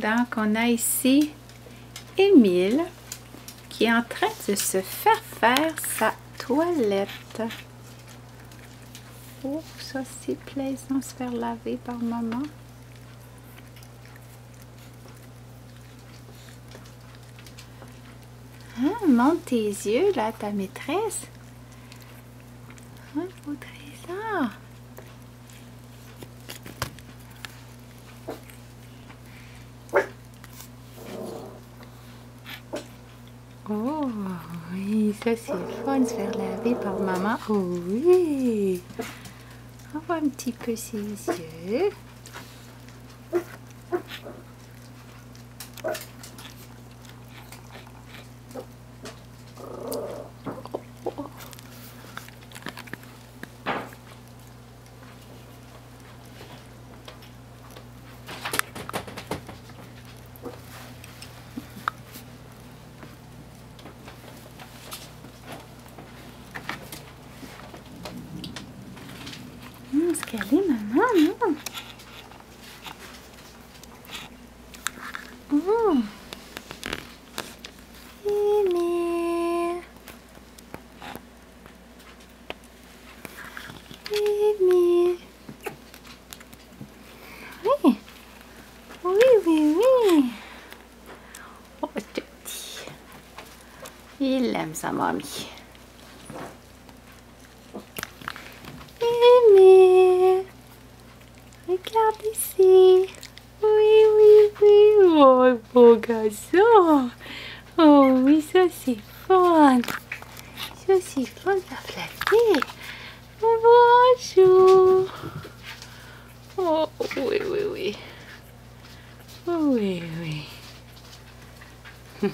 Donc, on a ici Émile qui est en train de se faire sa toilette. Oh, ça c'est plaisant, se faire laver par maman. Hein, monte tes yeux, là, ta maîtresse. Un beau trésor. Oh, oui, ça c'est fun, se faire laver par maman. Oh oui. On voit un petit peu ses yeux. Est-ce qu'elle est, maman? Non. Émile. Émile. Oui. Oui, oui, oui. Oh, petit. Il aime sa mamie. Émile. Regarde ici. Oui, oui, oui. Oh, beau garçon. Oh, oui, ça c'est fun. Ça c'est fun de flatter. Bonjour. Oh, oui, oui, oui. Oui, oui.